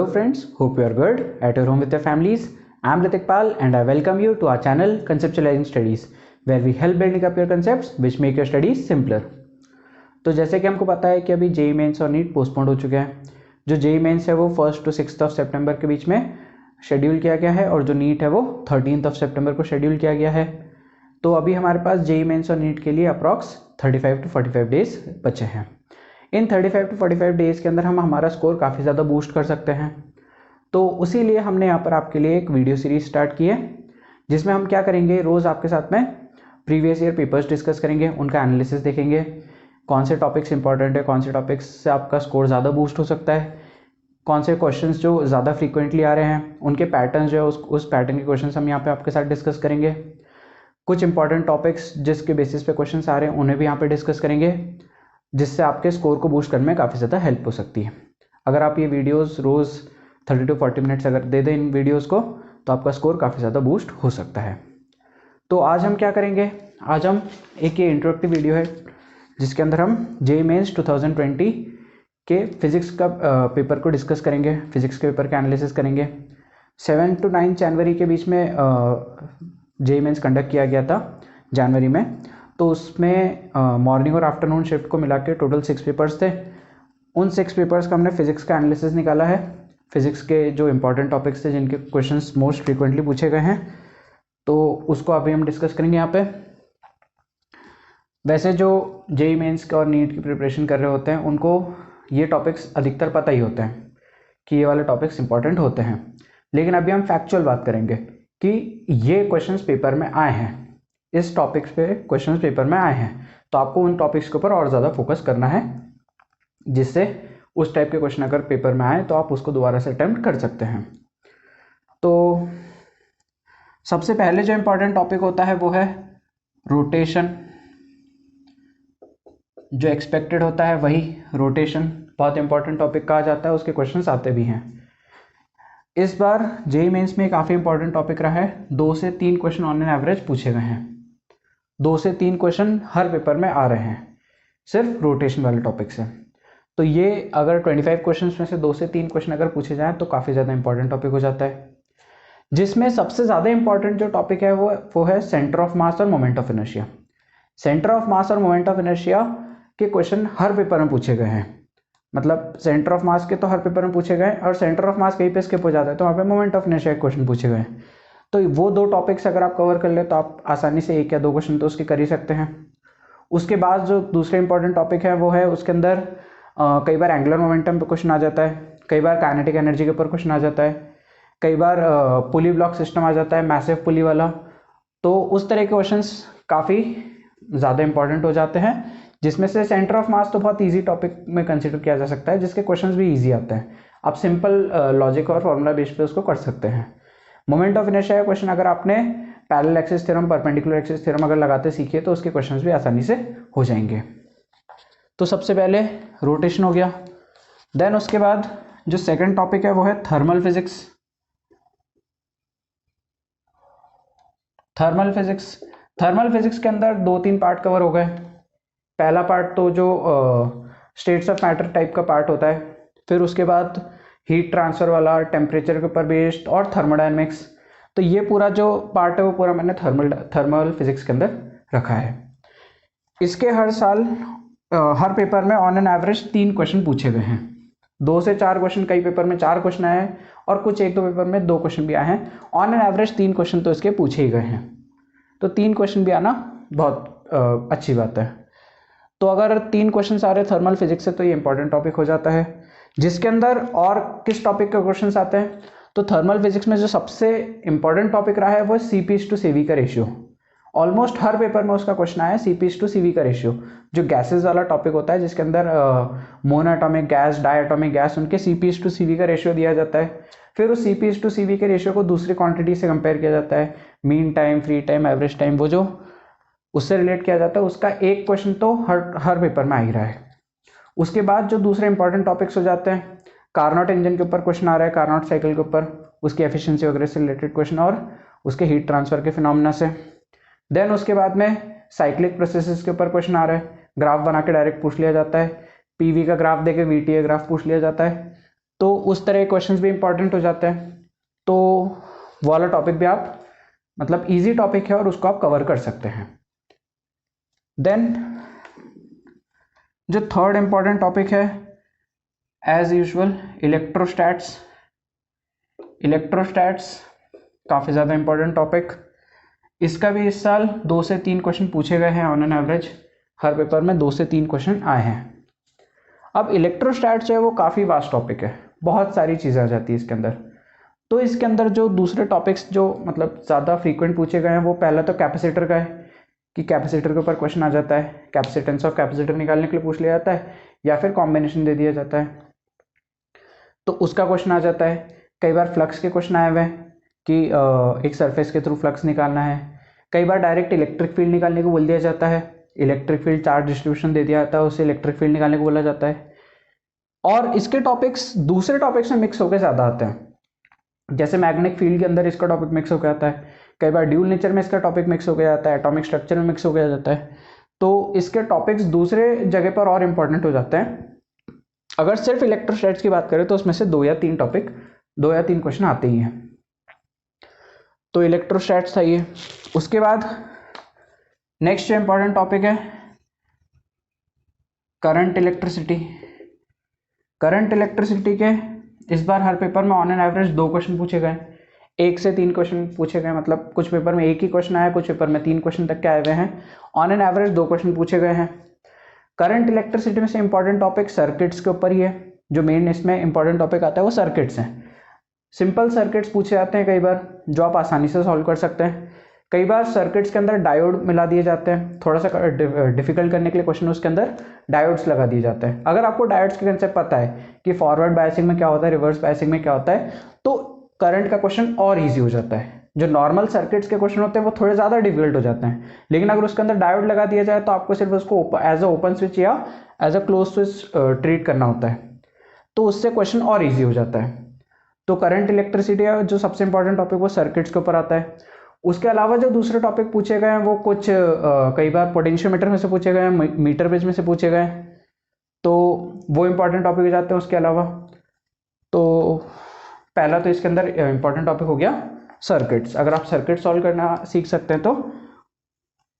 Hello friends, hope you are good at your home with your families. I am Ritik Pal and I welcome you to our channel Conceptualizing Studies where we help building up your concepts which make your studies simpler. तो जैसे कि हमको पता है कि अभी JEE mains और NEET postpone हो चुके हैं। जो जेई मेंस है वो 1 to 6 सितंबर के बीच में शेड्यूल किया गया है और जो नीट है वो 13 सितंबर को शेड्यूल किया गया है। तो अभी हमारे पास जेई मेंस और नीट के लिए अप्रॉक्स 35 to 45 डेज बचे हैं। इन 35 to 45 डेज़ के अंदर हम हमारा स्कोर काफ़ी ज़्यादा बूस्ट कर सकते हैं। तो उसी लिए हमने यहाँ पर आपके लिए एक वीडियो सीरीज स्टार्ट की है जिसमें हम क्या करेंगे, रोज़ आपके साथ में प्रीवियस ईयर पेपर्स डिस्कस करेंगे, उनका एनालिसिस देखेंगे, कौन से टॉपिक्स इंपॉर्टेंट है, कौन से टॉपिक्स से आपका स्कोर ज़्यादा बूस्ट हो सकता है, कौन से क्वेश्चंस जो ज़्यादा फ्रीक्वेंटली आ रहे हैं उनके पैटर्न जो है उस पैटर्न के क्वेश्चंस हम यहाँ पे आपके साथ डिस्कस करेंगे। कुछ इंपॉर्टेंट टॉपिक्स जिसके बेसिस पे क्वेश्चंस आ रहे हैं उन्हें भी यहाँ पे डिस्कस करेंगे जिससे आपके स्कोर को बूस्ट करने में काफ़ी ज़्यादा हेल्प हो सकती है। अगर आप ये वीडियोस रोज़ 30 to 40 मिनट्स अगर दे दें इन वीडियोस को तो आपका स्कोर काफ़ी ज़्यादा बूस्ट हो सकता है। तो आज हम क्या करेंगे, आज हम एक ये इंट्रोडक्टिव वीडियो है जिसके अंदर हम जेईई मेंस 2020 के फिज़िक्स का पेपर को डिस्कस करेंगे, फिज़िक्स के पेपर का एनालिसिस करेंगे। 7 to 9 जनवरी के बीच में जेईई मेंस कंडक्ट किया गया था जनवरी में। तो उसमें मॉर्निंग और आफ्टरनून शिफ्ट को मिला के टोटल 6 पेपर्स थे। उन 6 पेपर्स का हमने फिज़िक्स का एनालिसिस निकाला है, फिज़िक्स के जो इंपॉर्टेंट टॉपिक्स थे जिनके क्वेश्चंस मोस्ट फ्रीक्वेंटली पूछे गए हैं, तो उसको अभी हम डिस्कस करेंगे यहाँ पे। वैसे जो जेईई मेंस और नीट की प्रिपरेशन कर रहे होते हैं उनको ये टॉपिक्स अधिकतर पता ही होते हैं कि ये वाले टॉपिक्स इंपॉर्टेंट होते हैं, लेकिन अभी हम फैक्चुअल बात करेंगे कि ये क्वेश्चंस पेपर में आए हैं, इस टॉपिक्स पे क्वेश्चंस पेपर में आए हैं, तो आपको उन टॉपिक्स के ऊपर और ज़्यादा फोकस करना है जिससे उस टाइप के क्वेश्चन अगर पेपर में आए तो आप उसको दोबारा से अटेम्प्ट कर सकते हैं। तो सबसे पहले जो इम्पोर्टेंट टॉपिक होता है वो है रोटेशन। जो एक्सपेक्टेड होता है वही रोटेशन बहुत इंपॉर्टेंट टॉपिक कहा जाता है, उसके क्वेश्चंस आते भी हैं। इस बार जेईई मेंस में काफ़ी इंपॉर्टेंट टॉपिक रहा है, 2 से 3 क्वेश्चन ऑन एन एवरेज पूछे गए हैं। 2 से 3 क्वेश्चन हर पेपर में आ रहे हैं सिर्फ रोटेशन वाले टॉपिक से। तो ये अगर 25 क्वेश्चंस में से 2 से 3 क्वेश्चन अगर पूछे जाएं तो काफ़ी ज़्यादा इंपॉर्टेंट टॉपिक हो जाता है। जिसमें सबसे ज़्यादा इंपॉर्टेंट जो टॉपिक है वो है सेंटर ऑफ मास और moment of inertia. Centre of mass और मोमेंट ऑफ इनर्शिया के क्वेश्चन हर पेपर में पूछे गए हैं। मतलब सेंटर ऑफ मास के तो हर पेपर में पूछे गए और सेंटर ऑफ मास कहीं पे स्किप हो जाता है तो वहाँ पे मोमेंट ऑफ इनर्शिया के क्वेश्चन पूछे गए। तो वो 2 टॉपिक्स अगर आप कवर कर ले तो आप आसानी से 1 या 2 क्वेश्चन तो उसके कर ही सकते हैं। उसके बाद जो दूसरे इंपॉर्टेंट टॉपिक है वो है उसके अंदर कई बार एंगुलर मोमेंटम पे क्वेश्चन आ जाता है, कई बार काइनेटिक एनर्जी के ऊपर क्वेश्चन आ जाता है, कई बार पुली ब्लॉक सिस्टम आ जाता है, मैसिव पुली वाला। तो उस तरह के क्वेश्चंस काफ़ी ज़्यादा इंपॉर्टेंट हो जाते हैं, जिसमें से सेंटर ऑफ मास तो बहुत इजी टॉपिक में कंसिडर किया जा सकता है जिसके क्वेश्चंस भी इजी आते हैं। आप सिंपल लॉजिक और फॉर्मूला बेस पे उसको कर सकते हैं। मोमेंट ऑफ इनर्शिया का क्वेश्चन अगर आपने parallel axis theorem, perpendicular axis theorem अगर लगाते सीखिए तो उसके क्वेश्चंस भी आसानी से हो जाएंगे। तो सबसे पहले रोटेशन हो गया। देन उसके बाद जो सेकंड टॉपिक है वो है थर्मल फिजिक्स। थर्मल फिजिक्स के अंदर 2-3 पार्ट कवर हो गए। पहला पार्ट तो जो स्टेट्स ऑफ मैटर टाइप का पार्ट होता है, फिर उसके बाद हीट ट्रांसफर वाला, टेम्परेचर के ऊपर बेस्ड और थर्मोडायनेमिक्स। तो ये पूरा जो पार्ट है वो पूरा मैंने थर्मल फिजिक्स के अंदर रखा है। इसके हर साल हर पेपर में ऑन एन एवरेज 3 क्वेश्चन पूछे गए हैं। 2 से 4 क्वेश्चन, कई पेपर में 4 क्वेश्चन आए हैं और कुछ 1-2 पेपर में 2 क्वेश्चन भी आए हैं। ऑन एन एवरेज 3 क्वेश्चन तो इसके पूछे ही गए हैं। तो 3 क्वेश्चन भी आना बहुत अच्छी बात है। तो अगर 3 क्वेश्चन आ रहे थर्मल फिजिक्स से तो ये इंपॉर्टेंट टॉपिक हो जाता है। जिसके अंदर और किस टॉपिक के क्वेश्चंस आते हैं, तो थर्मल फिजिक्स में जो सबसे इंपॉर्टेंट टॉपिक रहा है वो CP/CV का रेशियो। ऑलमोस्ट हर पेपर में उसका क्वेश्चन आया है, CP/CV का रेशियो, जो गैसेज वाला टॉपिक होता है जिसके अंदर मोनोएटॉमिक गैस, डायटॉमिक गैस, उनके CP/CV का रेशियो दिया जाता है। फिर उस CP/CV के रेशियो को दूसरी क्वांटिटी से कंपेयर किया जाता है, mean time, free time, average time, वो जो उससे रिलेट किया जाता है। उसका एक क्वेश्चन तो हर पेपर में आ ही रहा है। उसके बाद जो दूसरे इंपॉर्टेंट टॉपिक्स हो जाते हैं, कार्नोट इंजन के ऊपर क्वेश्चन आ रहा है, कार्नोट साइकिल के ऊपर, उसकी एफिशिएंसी वगैरह से रिलेटेड क्वेश्चन और उसके हीट ट्रांसफर के फिनोमेना से। देन उसके बाद में साइक्लिक प्रोसेसेस के ऊपर क्वेश्चन आ रहा है, ग्राफ बना के डायरेक्ट पूछ लिया जाता है, पीवी का ग्राफ देके वीटीए ग्राफ पूछ लिया जाता है। तो उस तरह के क्वेश्चंस भी इंपॉर्टेंट हो जाते हैं। तो वो वाला टॉपिक भी आप मतलब इजी टॉपिक है और उसको आप कवर कर सकते हैं। देन जो थर्ड इंपॉर्टेंट टॉपिक है एज यूजुअल इलेक्ट्रोस्टैट्स। इलेक्ट्रोस्टैट्स काफ़ी ज़्यादा इंपॉर्टेंट टॉपिक, इसका भी इस साल 2 से 3 क्वेश्चन पूछे गए हैं on an average, her paper में 2 से 3 क्वेश्चन आए हैं। अब इलेक्ट्रोस्टैट्स जो है वो काफ़ी वास्ट टॉपिक है, बहुत सारी चीज़ें आ जाती है इसके अंदर। तो इसके अंदर जो दूसरे टॉपिक्स जो मतलब ज़्यादा फ्रीक्वेंट पूछे गए हैं वो पहला तो कैपेसिटर का है कि कैपेसिटर के ऊपर क्वेश्चन आ जाता है, कैपेसिटेंस ऑफ कैपेसिटर निकालने के लिए पूछ लिया जाता है या फिर कॉम्बिनेशन दे दिया जाता है तो उसका क्वेश्चन आ जाता है। कई बार फ्लक्स के क्वेश्चन आए हुए हैं कि एक सरफेस के थ्रू फ्लक्स निकालना है। कई बार डायरेक्ट इलेक्ट्रिक फील्ड निकालने को बोल दिया जाता है, इलेक्ट्रिक फील्ड चार्ज डिस्ट्रीब्यूशन दे दिया जाता है, उसे इलेक्ट्रिक फील्ड निकालने को बोला जाता है। और इसके टॉपिक्स दूसरे टॉपिक्स में मिक्स होकर ज़्यादा आते हैं, जैसे मैग्नेटिक फील्ड के अंदर इसका टॉपिक मिक्स होकर आता है, कई बार ड्यूल नेचर में इसका टॉपिक मिक्स होकर जाता है, एटॉमिक स्ट्रक्चर में मिक्स होकर जाता है। तो इसके टॉपिक्स दूसरे जगह पर और इम्पोर्टेंट हो जाते हैं। अगर सिर्फ इलेक्ट्रोस्टैट्स की बात करें तो उसमें से 2 या 3 क्वेश्चन आते ही हैं। तो इलेक्ट्रोस्टैट्स था ये। उसके बाद नेक्स्ट जो इंपॉर्टेंट टॉपिक है करंट इलेक्ट्रिसिटी। करंट इलेक्ट्रिसिटी के इस बार हर पेपर में ऑन एन एवरेज 2 क्वेश्चन पूछे गए, 1 से 3 क्वेश्चन पूछे गए, मतलब कुछ पेपर में 1 ही क्वेश्चन आया, कुछ पेपर में 3 क्वेश्चन तक के आए हुए हैं। ऑन एन एवरेज 2 क्वेश्चन पूछे गए हैं। करंट इलेक्ट्रिसिटी में से इंपॉर्टेंट टॉपिक सर्किट्स के ऊपर ही है, जो मेन इसमें इंपॉर्टेंट टॉपिक आता है वो सर्किट्स हैं। सिंपल सर्किट्स पूछे जाते हैं कई बार, जो आप आसानी से सॉल्व कर सकते हैं। कई बार सर्किट्स के अंदर डायोड मिला दिए जाते हैं, थोड़ा सा डिफिकल्ट करने के लिए क्वेश्चन उसके अंदर डायोड्स लगा दिए जाते हैं। अगर आपको डायोड्स के कंसेप्ट पता है कि फॉरवर्ड बायसिंग में क्या होता है, रिवर्स बायसिंग में क्या होता है, तो करंट का क्वेश्चन और ईजी हो जाता है। जो नॉर्मल सर्किट्स के क्वेश्चन होते हैं वो थोड़े ज़्यादा डिफिकल्ट हो जाते हैं, लेकिन अगर उसके अंदर डायोड लगा दिया जाए तो आपको सिर्फ उसको एज अ ओपन स्विच या as a close switch treat करना होता है, तो उससे क्वेश्चन और ईजी हो जाता है। तो करंट इलेक्ट्रिसिटी जो सबसे इंपॉर्टेंट टॉपिक वो सर्किट्स के ऊपर आता है। उसके अलावा जो दूसरे टॉपिक पूछे गए हैं वो कुछ कई बार पोटेंशियोमीटर में से पूछे गए हैं, मीटर बेस में से पूछे गए हैं, तो वो इंपॉर्टेंट टॉपिक हो जाते हैं। उसके अलावा तो पहला तो इसके अंदर इंपॉर्टेंट टॉपिक हो गया सर्किट्स। अगर आप सर्किट सॉल्व करना सीख सकते हैं तो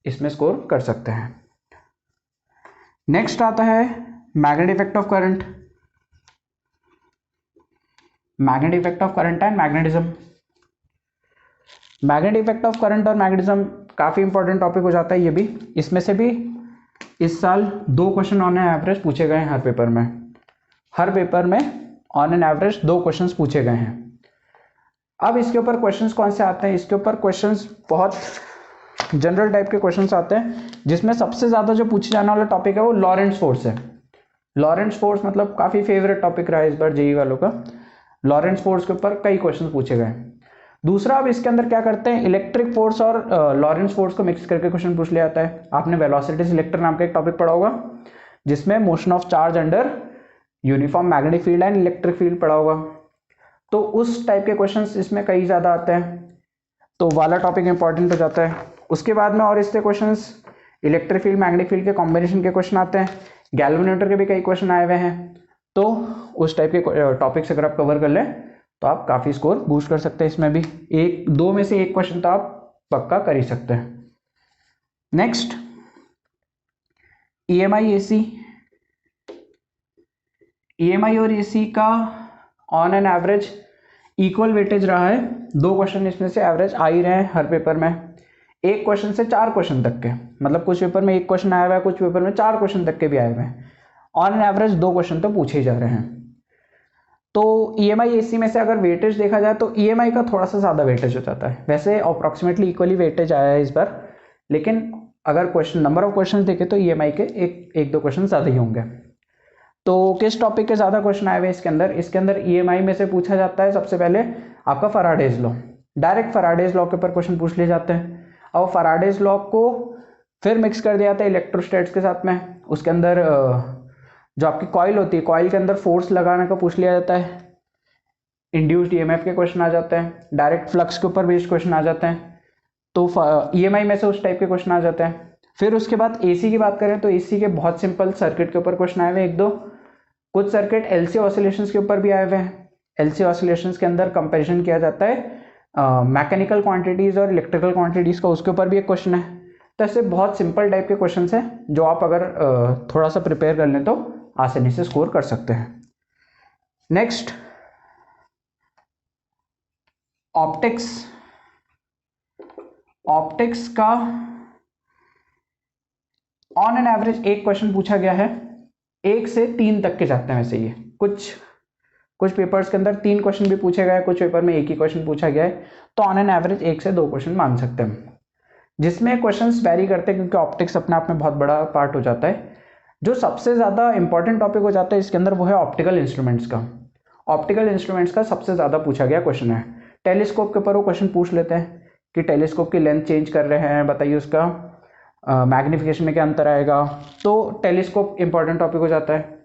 इसमें स्कोर कर सकते हैं। नेक्स्ट आता है magnetic effect of current. Magnetic effect of current and magnetism. Magnetic effect of current और मैग्नेटिज्म काफ़ी इंपॉर्टेंट टॉपिक हो जाता है ये भी। इसमें से भी इस साल 2 क्वेश्चन ऑन एन एवरेज पूछे गए हैं हर पेपर में। हर पेपर में ऑन एन एवरेज 2 क्वेश्चंस पूछे गए हैं। अब इसके ऊपर क्वेश्चंस कौन से आते हैं, इसके ऊपर क्वेश्चंस बहुत जनरल टाइप के क्वेश्चंस आते हैं, जिसमें सबसे ज़्यादा जो पूछे जाने वाला टॉपिक है वो लॉरेंट्ज फोर्स है। लॉरेंट्ज फोर्स मतलब काफ़ी फेवरेट टॉपिक रहा है इस बार जेईई वालों का। लॉरेंट्ज फोर्स के ऊपर कई क्वेश्चन पूछे गए। दूसरा, अब इसके अंदर क्या करते हैं, इलेक्ट्रिक फोर्स और लॉरेंट्ज फोर्स को मिक्स करके क्वेश्चन पूछ लिया जाता है। आपने वेलोसिटी सिलेक्टर नाम का एक टॉपिक पढ़ा होगा, जिसमें motion of charge under uniform magnetic field and electric field पढ़ा होगा। तो उस टाइप के क्वेश्चंस इसमें कई ज़्यादा आते हैं, तो वाला टॉपिक इंपॉर्टेंट हो जाता है। उसके बाद में और इससे questions electric field magnetic field के कॉम्बिनेशन के क्वेश्चन आते हैं। गैल्वेनोमीटर के भी कई क्वेश्चन आए हुए हैं। तो उस टाइप के टॉपिक्स अगर आप कवर कर लें तो आप काफ़ी स्कोर बूस्ट कर सकते हैं। इसमें भी 1-2 में से 1 क्वेश्चन तो आप पक्का कर ही सकते हैं। Next, EMI AC. ईएमआई और एसी का on an average equal weightage रहा है। 2 क्वेश्चन इसमें से एवरेज आ ही रहे हैं हर पेपर में, 1 क्वेश्चन से 4 क्वेश्चन तक के, मतलब कुछ पेपर में 1 क्वेश्चन आया हुआ है, कुछ पेपर में 4 क्वेश्चन तक के भी आए हुए हैं। ऑन एन एवरेज 2 क्वेश्चन तो पूछे ही जा रहे हैं। तो ईएमआई एसी में से अगर वेटेज देखा जाए तो ईएमआई का थोड़ा सा ज़्यादा वेटेज हो जाता है। वैसे अप्रॉक्सीमेटली इक्वली वेटेज आया है इस बार, लेकिन अगर नंबर ऑफ क्वेश्चन देखें तो ईएमआई के 1-2 क्वेश्चन ज़्यादा ही होंगे। तो किस टॉपिक के ज़्यादा क्वेश्चन आए हुए हैं इसके अंदर? इसके अंदर ईएमआई में से पूछा जाता है सबसे पहले आपका Faraday's law. Direct Faraday's law के ऊपर क्वेश्चन पूछ लिए जाते हैं। और फैराडेज लॉ को फिर मिक्स कर दिया जाता है इलेक्ट्रोस्टैट्स के साथ में। उसके अंदर जो आपकी कॉइल होती है, कॉइल के अंदर फोर्स लगाने का पूछ लिया जाता है। इंड्यूस्ड ईएमएफ के क्वेश्चन आ जाते हैं, डायरेक्ट फ्लक्स के ऊपर बेस्ड क्वेश्चन आ जाते हैं। तो ईएमआई में से उस टाइप के क्वेश्चन आ जाते हैं। फिर उसके बाद एसी की बात करें तो एसी के बहुत सिंपल सर्किट के ऊपर क्वेश्चन आए हुए हैं 1-2। कुछ सर्किट एलसी ऑसिलेशंस के ऊपर भी आए हुए हैं। LC ऑसिलेशंस के अंदर कंपैरिजन किया जाता है मैकेनिकल क्वांटिटीज़ और इलेक्ट्रिकल क्वांटिटीज़ का, उसके ऊपर भी एक क्वेश्चन है। तो ऐसे बहुत सिंपल टाइप के क्वेश्चन हैं जो आप अगर थोड़ा सा प्रिपेयर कर लें तो आसानी से स्कोर कर सकते हैं। Next, optics. ऑप्टिक्स का ऑन एन एवरेज एक क्वेश्चन पूछा गया है, 1 से 3 तक के जाते हैं वैसे ये। कुछ पेपर्स के अंदर 3 क्वेश्चन भी पूछे गए, कुछ पेपर में 1 ही क्वेश्चन पूछा गया है। तो ऑन एन एवरेज 1 से 2 क्वेश्चन मान सकते हैं, जिसमें क्वेश्चंस वैरी करते हैं क्योंकि ऑप्टिक्स अपने आप में बहुत बड़ा पार्ट हो जाता है। जो सबसे ज़्यादा इंपॉर्टेंट टॉपिक हो जाता है इसके अंदर वो है ऑप्टिकल इंस्ट्रूमेंट्स का। ऑप्टिकल इंस्ट्रूमेंट्स का सबसे ज़्यादा पूछा गया क्वेश्चन है। टेलीस्कोप के ऊपर वो क्वेश्चन पूछ लेते हैं कि टेलीस्कोप की लेंथ चेंज कर रहे हैं, बताइए उसका मैग्नीफिकेशन में क्या अंतर आएगा। तो टेलीस्कोप इंपॉर्टेंट टॉपिक हो जाता है।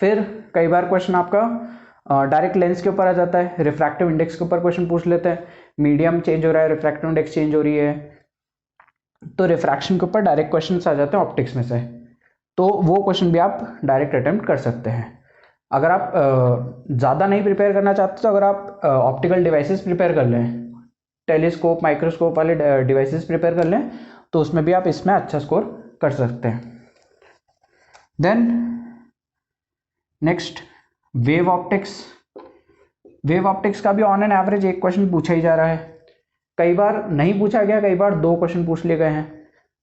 फिर कई बार क्वेश्चन आपका डायरेक्ट लेंस के ऊपर आ जाता है, रिफ्रैक्टिव इंडेक्स के ऊपर क्वेश्चन पूछ लेते हैं। मीडियम चेंज हो रहा है, रिफ्रैक्टिव इंडेक्स चेंज हो रही है, तो रिफ्रैक्शन के ऊपर डायरेक्ट क्वेश्चन आ जाते हैं ऑप्टिक्स में से। तो वो क्वेश्चन भी आप डायरेक्ट अटेम्प्ट कर सकते हैं। अगर आप ज़्यादा नहीं प्रिपेयर करना चाहते तो अगर आप ऑप्टिकल डिवाइसेस प्रिपेयर कर लें, टेलीस्कोप माइक्रोस्कोप वाले डिवाइसेस प्रिपेयर कर लें, तो उसमें भी आप इसमें अच्छा स्कोर कर सकते हैं। Then next, wave optics. Wave optics का भी ऑन एन एवरेज एक क्वेश्चन पूछा ही जा रहा है। कई बार नहीं पूछा गया, कई बार 2 क्वेश्चन पूछ लिए गए हैं।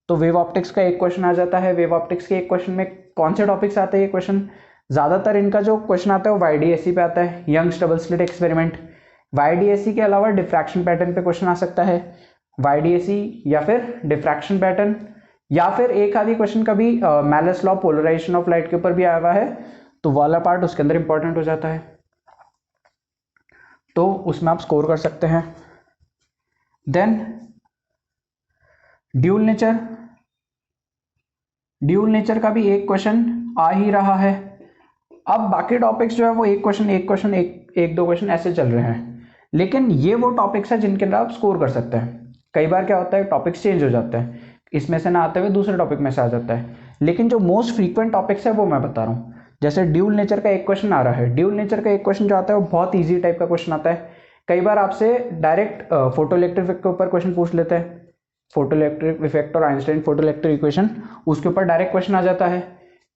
तो वेव ऑप्टिक्स का एक क्वेश्चन आ जाता है। वेव ऑप्टिक्स के एक क्वेश्चन में कौन से टॉपिक्स आते हैं ये क्वेश्चन, ज़्यादातर इनका जो क्वेश्चन आता है वो YDAC पे आता है, Young's double slit experiment. YDAC के अलावा डिफ्रैक्शन पैटर्न पे क्वेश्चन आ सकता है। YDAC या फिर डिफ्रैक्शन पैटर्न, या फिर एक आधी क्वेश्चन कभी Malus law polarisation of light के ऊपर भी आया हुआ है, तो वाला पार्ट उसके अंदर इंपॉर्टेंट हो जाता है, तो उसमें आप स्कोर कर सकते हैं। Then dual nature. Dual nature का भी एक क्वेश्चन आ ही रहा है। अब बाकी टॉपिक्स जो है वो एक क्वेश्चन एक दो क्वेश्चन ऐसे चल रहे हैं, लेकिन ये वो टॉपिक्स है जिनके अंदर आप स्कोर कर सकते हैं। कई बार क्या होता है टॉपिक्स चेंज हो जाते हैं, इसमें से ना आते हुए दूसरे टॉपिक में से आ जाता है, लेकिन जो मोस्ट फ्रीक्वेंट टॉपिक्स है वो मैं बता रहा हूँ। जैसे ड्यूल नेचर का एक क्वेश्चन आ रहा है, ड्यूल नेचर का एक क्वेश्चन जो आता है वो बहुत ईजी टाइप का क्वेश्चन आता है। कई बार आपसे डायरेक्ट फोटो इलेक्ट्रिक इफेक्ट के ऊपर क्वेश्चन पूछ लेते हैं, फोटो इलेक्ट्रिक इफेक्ट और आइंस्टाइन फोटो इलेक्ट्रिक इक्वेशन, उसके ऊपर डायरेक्ट क्वेश्चन आ जाता है।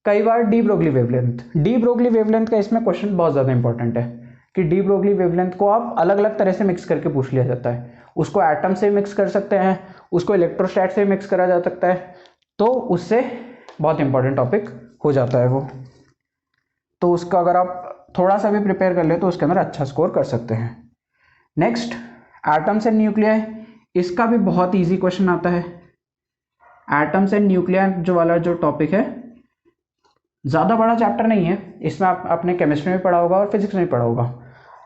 कई बार de Broglie wavelength. De Broglie wavelength का इसमें क्वेश्चन बहुत ज़्यादा इंपॉर्टेंट है कि डी ब्रोगली वेवलेंथ को आप अलग अलग तरह से मिक्स करके पूछ लिया जाता है। उसको एटम से मिक्स कर सकते हैं, उसको इलेक्ट्रोस्टैट से मिक्स करा जा सकता है, तो उससे बहुत इंपॉर्टेंट टॉपिक हो जाता है वो। तो उसका अगर आप थोड़ा सा भी प्रिपेयर कर ले तो उसके अंदर अच्छा स्कोर कर सकते हैं। Next, atoms and nuclei. इसका भी बहुत ईजी क्वेश्चन आता है। एटम्स एंड न्यूक्लियाई जो वाला जो टॉपिक है, ज़्यादा बड़ा चैप्टर नहीं है, इसमें आपने केमिस्ट्री में पढ़ा होगा और फिजिक्स में पढ़ा होगा।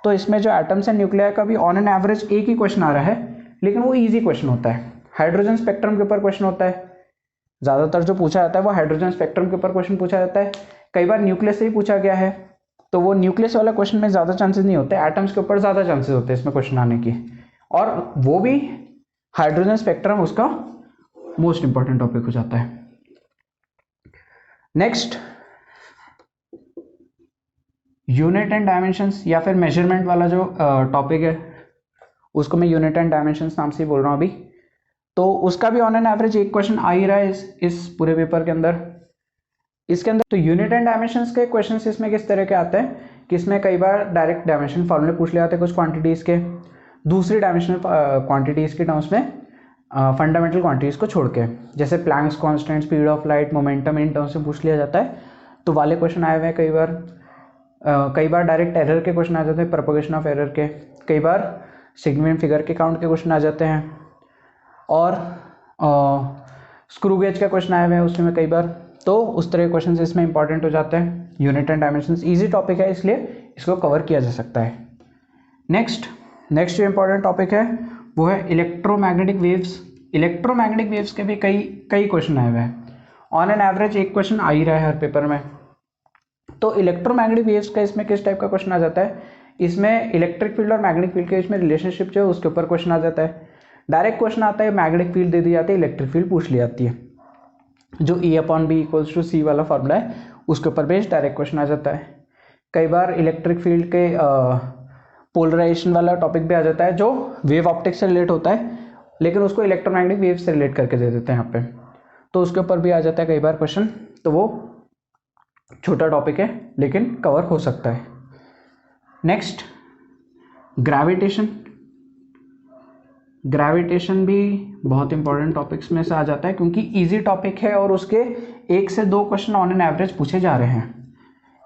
तो इसमें जो एटम्स एंड न्यूक्लियाई का भी ऑन एन एवरेज एक ही क्वेश्चन आ रहा है, लेकिन वो ईजी क्वेश्चन होता है। हाइड्रोजन स्पेक्ट्रम के ऊपर क्वेश्चन होता है, ज़्यादातर जो पूछा जाता है वो हाइड्रोजन स्पेक्ट्रम के ऊपर क्वेश्चन पूछा जाता है। कई बार न्यूक्लियस से ही पूछा गया है, तो वो न्यूक्लियस वाला क्वेश्चन में ज़्यादा चांसेस नहीं होते, एटम्स के ऊपर ज़्यादा चांसेस होते हैं इसमें क्वेश्चन आने की, और वो भी हाइड्रोजन स्पेक्ट्रम उसका मोस्ट इंपॉर्टेंट टॉपिक हो जाता है। नेक्स्ट, यूनिट एंड डायमेंशंस या फिर मेजरमेंट वाला जो टॉपिक है, उसको मैं यूनिट एंड डायमेंशंस नाम से ही बोल रहा हूँ अभी। तो उसका भी ऑन एन एवरेज एक क्वेश्चन आ ही रहा है इस पूरे पेपर के अंदर। इसके अंदर तो यूनिट एंड डायमेंशंस के क्वेश्चन इसमें किस तरह के आते हैं कि इसमें कई बार डायरेक्ट डायमेंशन फॉर्मूले पूछ ले आते हैं कुछ क्वांटिटीज़ के, दूसरी डायमेंशनल क्वांटिटीज़ के टर्म्स में फंडामेंटल क्वांटिटीज़ को छोड़ के, जैसे Planck's constant, speed of light, momentum, in terms में पूछ लिया जाता है, तो वाले क्वेश्चन आए हुए हैं। कई बार डायरेक्ट एरर के क्वेश्चन आ जाते हैं, प्रोपगेशन ऑफ एरर के, कई बार सिग्निफिकेंट फिगर के काउंट के क्वेश्चन आ जाते हैं, और स्क्रू गेज का क्वेश्चन आए हुए हैं उसमें कई बार। तो उस तरह के क्वेश्चन इसमें इंपॉर्टेंट हो जाते हैं। Unit and dimensions easy topic है, इसलिए इसको कवर किया जा सकता है। नेक्स्ट जो इंपॉर्टेंट टॉपिक है वो है इलेक्ट्रोमैग्नेटिक वेव्स। इलेक्ट्रोमैग्नेटिक वेव्स के भी कई क्वेश्चन आए हुए हैं, ऑन एन एवरेज एक क्वेश्चन आ ही रहा है हर पेपर में। तो इलेक्ट्रोमैग्नेटिक वेव्स का इसमें किस टाइप का क्वेश्चन आ जाता है, इसमें इलेक्ट्रिक फील्ड और मैग्नेटिक फील्ड के बीच में रिलेशनशिप जो है उसके ऊपर क्वेश्चन आ जाता है। डायरेक्ट क्वेश्चन आता है, मैग्नेटिक फील्ड दे दी जाती है, इलेक्ट्रिक फील्ड पूछ ली जाती है, जो E/B = C वाला फॉर्मूला है उसके ऊपर बेस्ड डायरेक्ट क्वेश्चन आ जाता है। कई बार इलेक्ट्रिक फील्ड के पोलराइजेशन वाला टॉपिक भी आ जाता है जो वेव ऑप्टिक्स से रिलेट होता है, लेकिन उसको इलेक्ट्रोमैग्नेटिक वेव से रिलेट करके दे देते हैं यहाँ पे, तो उसके ऊपर भी आ जाता है कई बार क्वेश्चन। तो वो छोटा टॉपिक है लेकिन कवर हो सकता है। Next gravitation. ग्रेविटेशन भी बहुत इंपॉर्टेंट टॉपिक्स में से आ जाता है क्योंकि इजी टॉपिक है और उसके 1 से 2 क्वेश्चन ऑन एन एवरेज पूछे जा रहे हैं।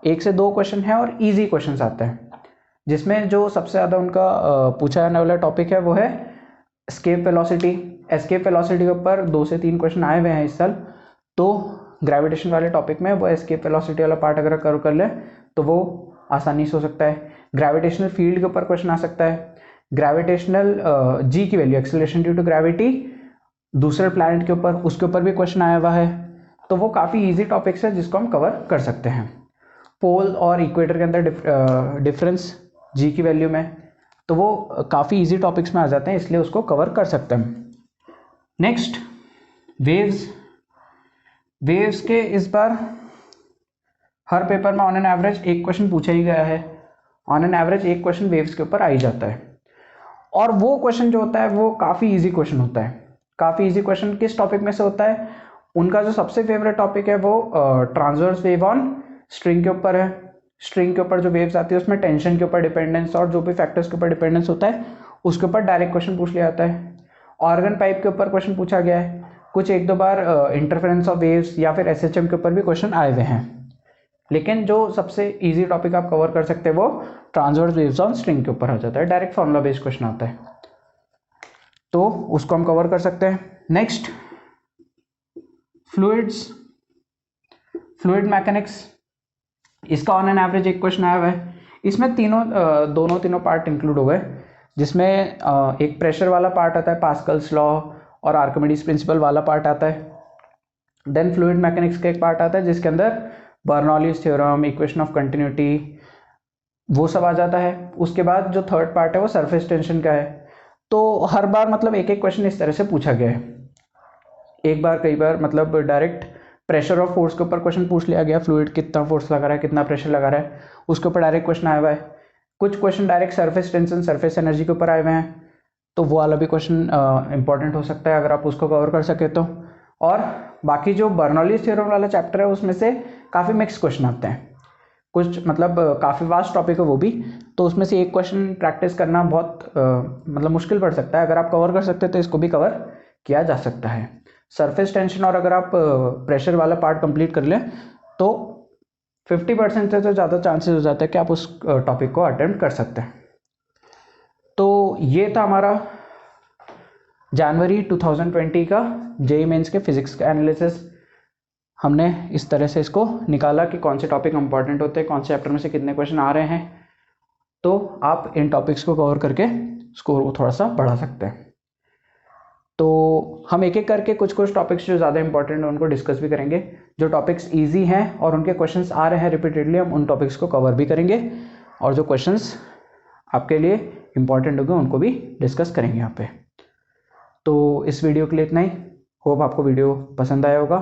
1 से 2 क्वेश्चन है और इजी क्वेश्चन आते हैं, जिसमें जो सबसे ज़्यादा उनका पूछा जाने वाला टॉपिक है वो है एस्केप वेलोसिटी। एस्केप वेलोसिटी के ऊपर 2 से 3 क्वेश्चन आए हुए हैं इस साल, तो ग्रेविटेशन वाले टॉपिक में वो एस्केप वेलोसिटी वाला पार्ट अगर कवर कर ले तो वो आसानी से हो सकता है। ग्रेविटेशनल फील्ड के ऊपर क्वेश्चन आ सकता है। ग्रेविटेशनल जी की value, acceleration due to gravity दूसरे प्लैनेट के ऊपर, उसके ऊपर भी क्वेश्चन आया हुआ है, तो वो काफ़ी इजी टॉपिक्स है जिसको हम कवर कर सकते हैं। पोल और इक्वेटर के अंदर डिफरेंस जी की वैल्यू में, तो वो काफ़ी इजी टॉपिक्स में आ जाते हैं, इसलिए उसको कवर कर सकते हैं। Next waves. वेव्स के इस बार हर पेपर में ऑन एन एवरेज 1 क्वेश्चन पूछा ही गया है। On an average 1 question waves के ऊपर आ ही जाता है, और वो क्वेश्चन जो होता है वो काफ़ी इजी क्वेश्चन होता है। काफ़ी इजी क्वेश्चन किस टॉपिक में से होता है? उनका जो सबसे फेवरेट टॉपिक है वो ट्रांसवर्स वेव ऑन स्ट्रिंग के ऊपर है। स्ट्रिंग के ऊपर जो वेव्स आती है उसमें टेंशन के ऊपर डिपेंडेंस और जो भी फैक्टर्स के ऊपर डिपेंडेंस होता है उसके ऊपर डायरेक्ट क्वेश्चन पूछ लिया जाता है। ऑर्गन पाइप के ऊपर क्वेश्चन पूछा गया है, कुछ 1-2 बार इंटरफेरेंस ऑफ वेव्स या फिर एसएचएम के ऊपर भी क्वेश्चन आए हुए हैं, लेकिन जो सबसे इजी टॉपिक आप कवर कर सकते हैं वो ट्रांसवर्स वेव्स ऑन स्ट्रिंग के ऊपर आ जाता है। डायरेक्ट फॉर्मूला बेस्ड क्वेश्चन आता है, तो उसको हम कवर कर सकते हैं। Next fluids, fluid mechanics. इसका ऑन एन एवरेज 1 क्वेश्चन आया हुआ है। इसमें तीनों पार्ट इंक्लूड हो गए, जिसमें एक प्रेशर वाला पार्ट आता है, पास्कल्स लॉ और आर्किमिडीज प्रिंसिपल वाला पार्ट आता है। देन फ्लूइड मैकेनिक्स का एक पार्ट आता है जिसके अंदर Bernoulli's theorem, equation of continuity, वो सब आ जाता है। उसके बाद जो थर्ड पार्ट है वो सरफेस टेंशन का है। तो हर बार मतलब एक क्वेश्चन इस तरह से पूछा गया है। एक बार कई बार मतलब डायरेक्ट प्रेशर और फोर्स के ऊपर क्वेश्चन पूछ लिया गया, फ्लूइड कितना फोर्स लगा रहा है, कितना प्रेशर लगा रहा है, उसके ऊपर डायरेक्ट क्वेश्चन आया हुआ है। कुछ question direct surface tension, surface energy के ऊपर आए हुए हैं, तो वो वाला भी क्वेश्चन इंपॉर्टेंट हो सकता है अगर आप उसको कवर कर सके तो। और बाकी जो बर्नौलीज थ्योरम वाला चैप्टर है उसमें से काफ़ी मिक्स क्वेश्चन आते हैं, कुछ मतलब काफ़ी वास्ट टॉपिक है वो भी, तो उसमें से एक क्वेश्चन प्रैक्टिस करना बहुत मतलब मुश्किल पड़ सकता है। अगर आप कवर कर सकते हैं तो इसको भी कवर किया जा सकता है। सरफेस टेंशन और अगर आप प्रेशर वाला पार्ट कंप्लीट कर लें तो 50% से तो ज़्यादा चांसेस हो जाता है कि आप उस टॉपिक को अटेम्प्ट कर सकते हैं। तो ये था हमारा जनवरी 2020 का जेईई मेंस के फिजिक्स का एनालिसिस। हमने इस तरह से इसको निकाला कि कौन से टॉपिक इंपॉर्टेंट होते हैं, कौन से चैप्टर में से कितने क्वेश्चन आ रहे हैं, तो आप इन टॉपिक्स को कवर करके स्कोर को थोड़ा सा बढ़ा सकते हैं। तो हम एक एक करके कुछ टॉपिक्स जो ज़्यादा इंपॉर्टेंट है उनको डिस्कस भी करेंगे। जो टॉपिक्स इजी हैं और उनके क्वेश्चंस आ रहे हैं रिपीटेडली, हम उन टॉपिक्स को कवर भी करेंगे, और जो क्वेश्चंस आपके लिए इंपॉर्टेंट होंगे उनको भी डिस्कस करेंगे यहाँ पे। तो इस वीडियो के लिए इतना ही। होप आपको वीडियो पसंद आया होगा।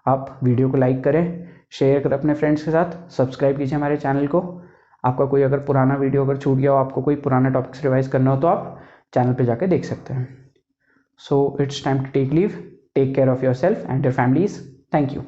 आप वीडियो को लाइक करें, शेयर करें अपने फ्रेंड्स के साथ, सब्सक्राइब कीजिए हमारे चैनल को। आपका कोई अगर पुराना वीडियो अगर छूट गया हो, आपको कोई पुराना टॉपिक्स रिवाइज करना हो तो आप चैनल पे जाके देख सकते हैं। So it's time to take leave. Take care of yourself and your families. Thank you.